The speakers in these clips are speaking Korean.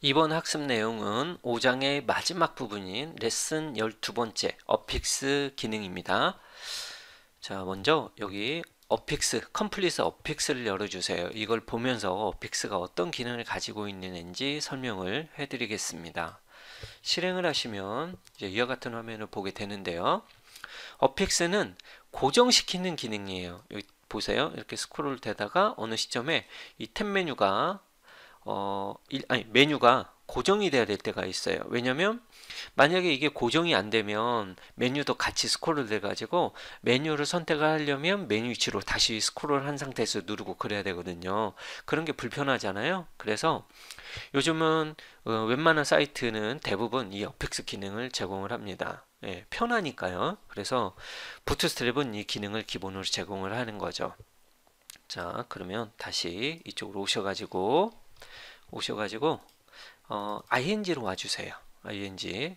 이번 학습 내용은 5장의 마지막 부분인 레슨 12번째 어픽스 기능입니다. 자, 먼저 여기 어픽스, 컴플리트 어픽스를 열어주세요. 이걸 보면서 어픽스가 어떤 기능을 가지고 있는지 설명을 해드리겠습니다. 실행을 하시면 이제 이와 같은 화면을 보게 되는데요. 어픽스는 고정시키는 기능이에요. 여기 보세요. 이렇게 스크롤 되다가 어느 시점에 이 탭 메뉴가 메뉴가 고정이 돼야 될 때가 있어요. 왜냐면 만약에 이게 고정이 안 되면 메뉴도 같이 스크롤 돼 가지고 메뉴를 선택을 하려면 메뉴 위치로 다시 스크롤 한 상태에서 누르고 그래야 되거든요. 그런 게 불편하잖아요. 그래서 요즘은 웬만한 사이트는 대부분 이 어펙스 기능을 제공을 합니다. 예, 편하니까요. 그래서 부트스트랩은 이 기능을 기본으로 제공을 하는 거죠. 자, 그러면 다시 이쪽으로 오셔가지고 ing로 와주세요. ing로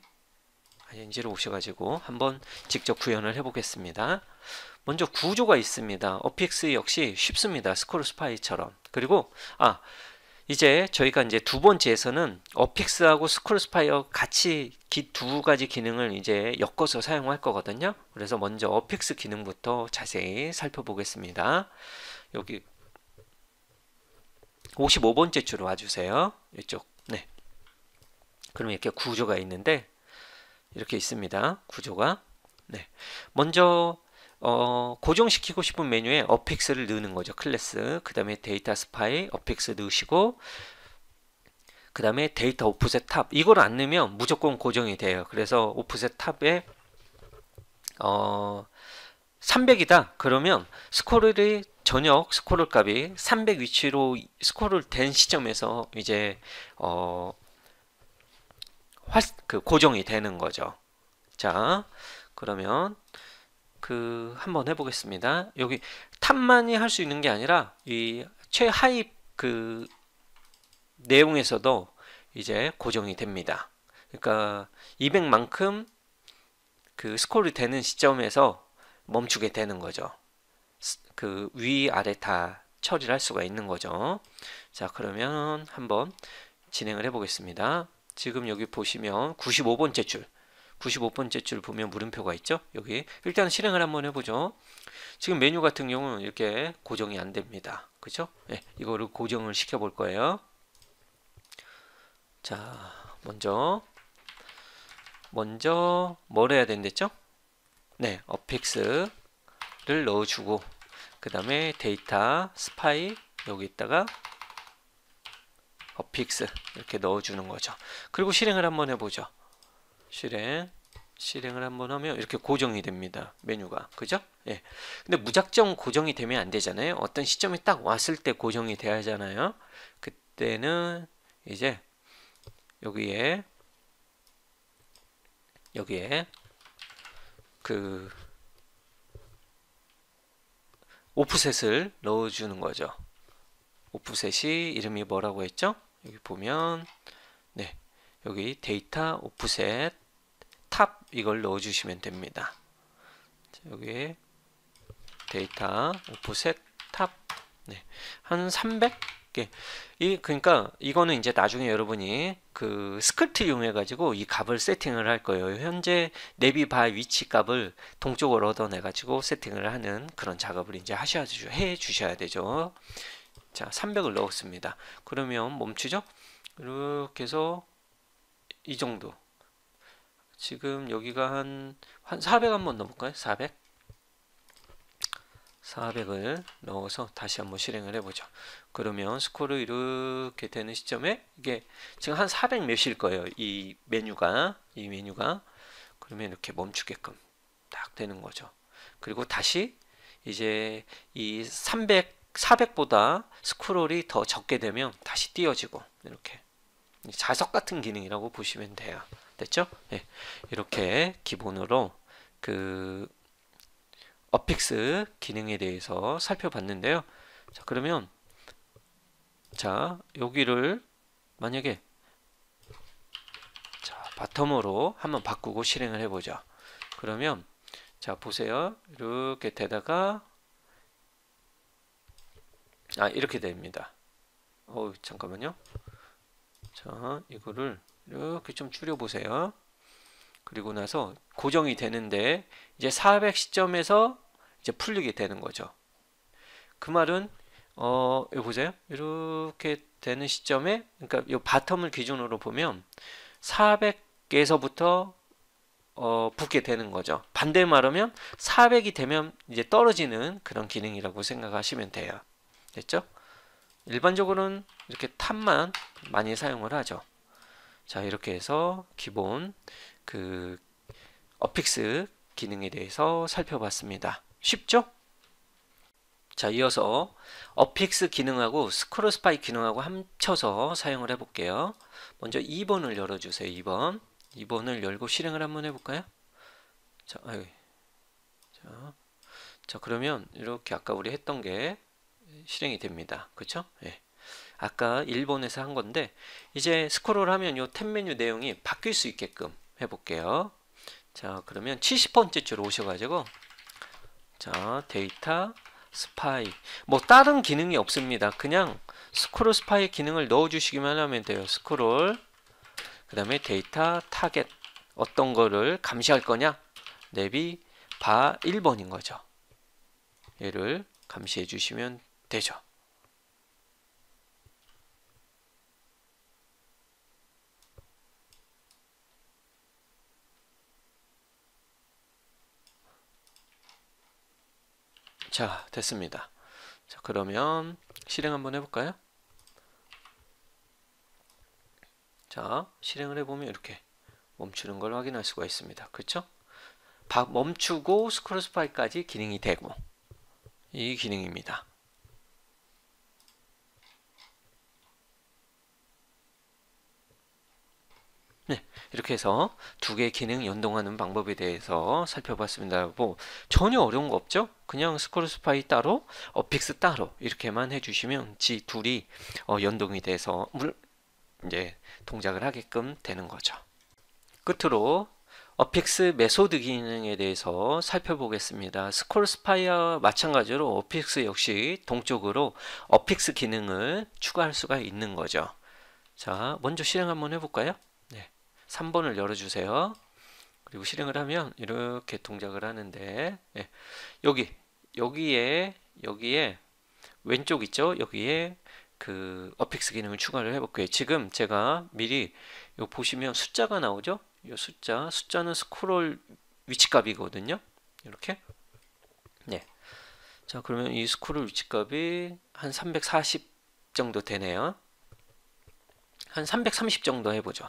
오셔가지고 한번 직접 구현을 해보겠습니다. 먼저 구조가 있습니다. 어픽스 역시 쉽습니다. 스크롤 스파이처럼. 그리고 이제 저희가 이제 두 번째에서는 어픽스하고 스크롤 스파이어 같이 두 가지 기능을 이제 엮어서 사용할 거거든요. 그래서 먼저 어픽스 기능부터 자세히 살펴보겠습니다. 여기 55번째 줄로 와주세요. 이쪽. 네. 그럼 이렇게 구조가 있는데 이렇게 있습니다. 구조가. 네. 먼저 고정시키고 싶은 메뉴에 어픽스를 넣는 거죠. 클래스. 그 다음에 데이터 스파이 어픽스 넣으시고 그 다음에 데이터 오프셋 탑. 이걸 안 넣으면 무조건 고정이 돼요. 그래서 오프셋 탑에 300이다. 그러면 스크롤이 전역 스크롤 값이 300 위치로 스크롤 된 시점에서 이제 고정이 되는 거죠. 자, 그러면 한번 해보겠습니다. 여기 탑만이 할 수 있는 게 아니라 이 최하위 내용에서도 이제 고정이 됩니다. 그러니까 200만큼 스크롤이 되는 시점에서 멈추게 되는 거죠. 위아래 다 처리를 할 수가 있는 거죠. 자, 그러면 한번 진행을 해 보겠습니다. 지금 여기 보시면 95번째 줄 보면 물음표가 있죠. 여기 일단 실행을 한번 해보죠. 지금 메뉴 같은 경우는 이렇게 고정이 안 됩니다. 그죠? 네, 이거를 고정을 시켜 볼 거예요. 자, 먼저 뭘 해야 된댔죠? 네, 어픽스를 넣어주고 그 다음에 데이터 스파이 여기다가 어픽스 이렇게 넣어주는 거죠. 그리고 실행을 한번 해보죠. 실행을 한번 하면 이렇게 고정이 됩니다. 메뉴가. 그죠? 예. 근데 무작정 고정이 되면 안 되잖아요. 어떤 시점이 딱 왔을 때 고정이 돼야 하잖아요. 그때는 이제 여기에 오프셋을 넣어주는 거죠. 오프셋이 이름이 뭐라고 했죠? 여기 보면 네, 여기 데이터 오프셋 탑 이걸 넣어주시면 됩니다. 여기 데이터 오프셋 탑 네, 한 300개. 그러니까 이거는 이제 나중에 여러분이 스크립트 이용해 가지고 이 값을 세팅을 할 거예요. 현재 내비 바 위치 값을 동쪽으로 얻어내 가지고 세팅을 하는 그런 작업을 이제 해 주셔야 되죠. 자, 300을 넣었습니다. 그러면 멈추죠? 이렇게 해서 이 정도. 지금 여기가 한 400 한번 넣어볼까요? 400을 넣어서 다시 한번 실행을 해보죠. 그러면 스크롤이 이렇게 되는 시점에 이게 지금 한 400 몇일 거예요. 이 메뉴가 그러면 이렇게 멈추게끔 딱 되는 거죠. 그리고 다시 이제 이 400보다 스크롤이 더 적게 되면 다시 띄워지고 이렇게 자석 같은 기능이라고 보시면 돼요. 됐죠? 네. 이렇게 기본으로 어픽스 기능에 대해서 살펴봤는데요. 자, 그러면 여기를 만약에 바텀으로 한번 바꾸고 실행을 해보죠. 그러면 보세요. 이렇게 되다가 이렇게 됩니다. 잠깐만요. 자, 이거를 이렇게 좀 줄여 보세요. 그리고 나서 고정이 되는데 이제 400 시점에서 이제 풀리게 되는 거죠. 그 말은 여기 보세요. 이렇게 되는 시점에, 그러니까 이 바텀을 기준으로 보면 400에서부터 붙게 되는 거죠. 반대로 말하면 400이 되면 이제 떨어지는 그런 기능이라고 생각하시면 돼요. 됐죠? 일반적으로는 이렇게 탑만 많이 사용을 하죠. 자, 이렇게 해서 기본 그 어픽스 기능에 대해서 살펴봤습니다. 쉽죠? 자, 이어서 어픽스 기능하고 스크롤 스파이 기능하고 합쳐서 사용을 해볼게요. 먼저 2번을 열어주세요. 2번을 열고 실행을 한번 해볼까요? 자, 자, 그러면 이렇게 아까 우리 했던 게 실행이 됩니다. 그쵸? 예. 아까 1번에서 한 건데 이제 스크롤 하면 이 탭 메뉴 내용이 바뀔 수 있게끔 해볼게요. 자, 그러면 70번째 줄 오셔가지고 자, 데이터 스파이, 뭐 다른 기능이 없습니다. 그냥 스크롤 스파이 기능을 넣어주시기만 하면 돼요. 스크롤, 그 다음에 데이터 타겟, 어떤 거를 감시할 거냐, 내비 바 1번인 거죠. 얘를 감시해 주시면 되죠. 자, 됐습니다. 자, 그러면 실행 한번 해볼까요? 자, 실행을 해보면 이렇게 멈추는 걸 확인할 수가 있습니다. 그렇죠? 멈추고 스크롤 스파이까지 기능이 되고, 이 기능입니다. 네, 이렇게 해서 두 개의 기능 연동하는 방법에 대해서 살펴봤습니다. 뭐 전혀 어려운 거 없죠? 그냥 스크롤 스파이 따로, 어픽스 따로 이렇게만 해주시면 둘이 연동이 돼서 이제 동작을 하게끔 되는 거죠. 끝으로 어픽스 메소드 기능에 대해서 살펴보겠습니다. 스크롤 스파이와 마찬가지로 어픽스 역시 동적으로 어픽스 기능을 추가할 수가 있는 거죠. 자, 먼저 실행 한번 해볼까요? 네, 3번을 열어주세요. 그리고 실행을 하면 이렇게 동작을 하는데, 네, 여기에 왼쪽 있죠? 여기에 그 어픽스 기능을 추가를 해볼게요. 지금 제가 미리 요 보시면 숫자가 나오죠? 이 숫자는 스크롤 위치값이거든요. 이렇게. 네. 자, 그러면 이 스크롤 위치값이 한 340 정도 되네요. 한 330 정도 해보죠.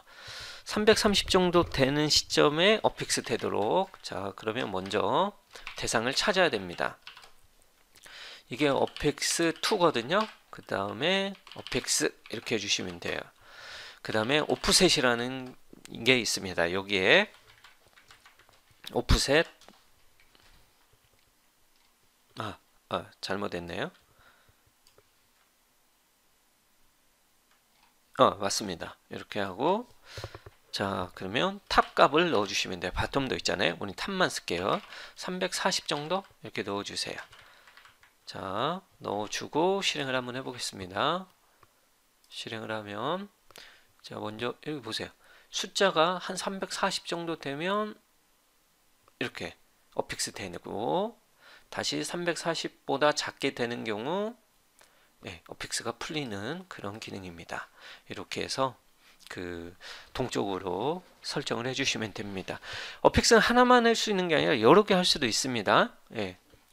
330 정도 되는 시점에 어픽스 되도록. 자, 그러면 먼저 대상을 찾아야 됩니다. 이게 어픽스 2거든요. 그 다음에 어픽스 이렇게 해주시면 돼요. 그 다음에 오프셋이라는 게 있습니다. 여기에 오프셋, 잘못했네요. 맞습니다. 이렇게 하고, 자, 그러면 탑 값을 넣어주시면 돼요. 바텀도 있잖아요. 우리 탑만 쓸게요. 340 정도 이렇게 넣어주세요. 자, 넣어주고 실행을 한번 해보겠습니다. 실행을 하면, 자, 먼저 여기 보세요. 숫자가 한 340 정도 되면 이렇게 어픽스 되고, 다시 340보다 작게 되는 경우 어픽스가 풀리는 그런 기능입니다. 이렇게 해서 그 동쪽으로 설정을 해주시면 됩니다. 어픽스는 하나만 할 수 있는 게 아니라 여러 개 할 수도 있습니다.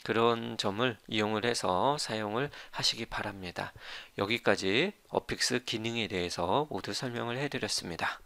그런 점을 이용을 해서 사용을 하시기 바랍니다. 여기까지 어픽스 기능에 대해서 모두 설명을 해드렸습니다.